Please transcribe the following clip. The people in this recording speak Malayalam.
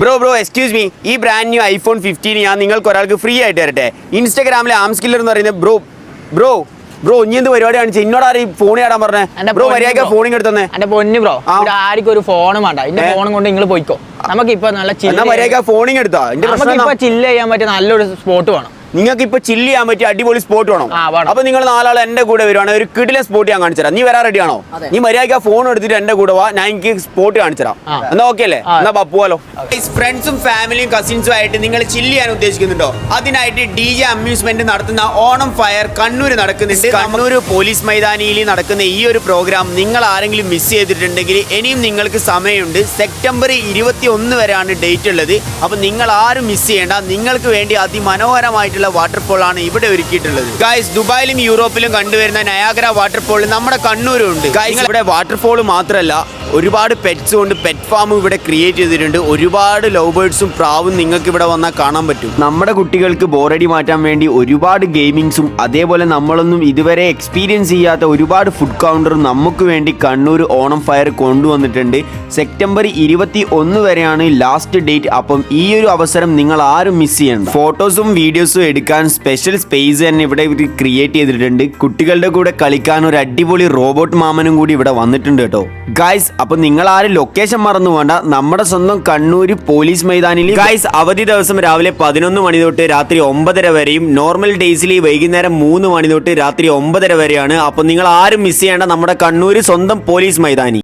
ബ്രോ എക്സ്ക്യൂസ് മീ, ഈ ബ്രാൻഡ് ന്യൂ iPhone 15 ഞാൻ നിങ്ങൾക്ക് ഒരാൾക്ക് ഫ്രീ ആയിട്ട് തരട്ടെ. ഇൻസ്റ്റാഗ്രാമിലെ ആംസ്കില്ലർ എന്ന് പറയുന്നത് ബ്രോ ഇനി എന്ത് പരിപാടി കാണിച്ചു എന്നോട് ആരും ഫോൺ ചെയ്യാൻ പറഞ്ഞേ. ബ്രോ മര്യാദ ഫോണിങ് എടുത്തന്നെ. എന്റെ പൊന്നു ബ്രോ, ആർക്കും ഒരു ഫോണും വേണ്ട. എന്റെ ഫോണും കൊണ്ട് നിങ്ങൾ പോയിക്കോ. നമുക്കിപ്പോ നല്ല മര്യാദ ഫോണിങ് എടുത്താ. ചില്ല് ചെയ്യാൻ പറ്റിയ നല്ലൊരു സ്പോട്ട് വേണം. നിങ്ങൾക്ക് ഇപ്പൊ ചില്ല് ചെയ്യാൻ പറ്റിയ അടിപൊളി സ്പോട്ട് വേണം. അപ്പൊ നിങ്ങൾ നാലാൾ എന്റെ കൂടെ വരുവാണ്, ഒരു കിടിലൻ സ്പോട്ട് ഞാൻ കാണിച്ചു തരാം. നീ വരാൻ റെഡി ആണോ? നീ മര്യാദ ഫോൺ എടുത്തിട്ട് എന്റെ കൂടെ വാ, ഞാൻ എനിക്ക് സ്പോട്ട് കാണിച്ചു തരാം. എന്നാ ഓക്കെ അല്ലേ? എന്നാ പോവാലോ. ഫ്രണ്ട്സും ഫാമിലിയും കസിൻസും ആയിട്ട് നിങ്ങൾ ചില്ല് ചെയ്യാൻ ഉദ്ദേശിക്കുന്നുണ്ടോ? അതിനായിട്ട് DJ അമ്യൂസ്മെന്റ് നടത്തുന്ന ഓണം ഫയർ കണ്ണൂർ നടക്കുന്നുണ്ട്. കണ്ണൂർ പോലീസ് മൈതാനിയിൽ നടക്കുന്ന ഈ ഒരു പ്രോഗ്രാം നിങ്ങൾ ആരെങ്കിലും മിസ് ചെയ്തിട്ടുണ്ടെങ്കിൽ ഇനിയും നിങ്ങൾക്ക് സമയമുണ്ട്. സെപ്റ്റംബർ 21 വരെയാണ് ഡേറ്റ് ഉള്ളത്. അപ്പൊ നിങ്ങൾ ആരും മിസ് ചെയ്യേണ്ട. നിങ്ങൾക്ക് വേണ്ടി അതിമനോഹരമായിട്ട് വാട്ടർഫോൾ ആണ് ഇവിടെ ഒരുക്കിയിട്ടുള്ളത്. ഗൈസ്, ദുബായിലും യൂറോപ്പിലും കണ്ടുവരുന്ന നയാഗ്ര വാട്ടർഫോൾ നമ്മുടെ കണ്ണൂരും ഉണ്ട്. ഗൈസ്, ഇവിടെ വാട്ടർഫോൾ മാത്രമല്ല, ഒരുപാട് പെറ്റ്സും ഉണ്ട്. പെറ്റ് ഫാമും ഇവിടെ ക്രിയേറ്റ് ചെയ്തിട്ടുണ്ട്. ഒരുപാട് ലവ് ബേർഡ്സും പ്രാവും നിങ്ങൾക്ക് ഇവിടെ വന്നാൽ കാണാൻ പറ്റും. നമ്മുടെ കുട്ടികൾക്ക് ബോറടി മാറ്റാൻ വേണ്ടി ഒരുപാട് ഗെയിമിങ്സും അതേപോലെ നമ്മളൊന്നും ഇതുവരെ എക്സ്പീരിയൻസ് ചെയ്യാത്ത ഒരുപാട് ഫുഡ് കൗണ്ടറും നമുക്ക് വേണ്ടി കണ്ണൂർ ഓണം ഫയർ കൊണ്ടുവന്നിട്ടുണ്ട്. സെപ്റ്റംബർ 21 വരെയാണ് ലാസ്റ്റ് ഡേറ്റ്. അപ്പം ഈ ഒരു അവസരം നിങ്ങൾ ആരും മിസ് ചെയ്യണ്ട. ഫോട്ടോസും വീഡിയോസും എടുക്കാൻ സ്പെഷ്യൽ സ്പേസ് തന്നെ ഇവിടെ ക്രിയേറ്റ് ചെയ്തിട്ടുണ്ട്. കുട്ടികളുടെ കൂടെ കളിക്കാൻ ഒരു അടിപൊളി റോബോട്ട് മാമനും കൂടി ഇവിടെ വന്നിട്ടുണ്ട് കേട്ടോ. ഗൈസ്, അപ്പൊ നിങ്ങൾ ആരും ലൊക്കേഷൻ മറന്നു വേണ്ട. നമ്മുടെ സ്വന്തം കണ്ണൂർ പോലീസ് മൈതാനിയിൽ ഗൈസ് അവധി ദിവസം രാവിലെ 11 മണി തൊട്ട് രാത്രി 9:30 വരെയും, നോർമൽ ഡേയ്സിൽ വൈകുന്നേരം 3 മണി തൊട്ട് രാത്രി 9:30 വരെയാണ്. അപ്പൊ നിങ്ങൾ ആരും മിസ് ചെയ്യേണ്ട നമ്മുടെ കണ്ണൂർ സ്വന്തം പോലീസ് മൈതാനി.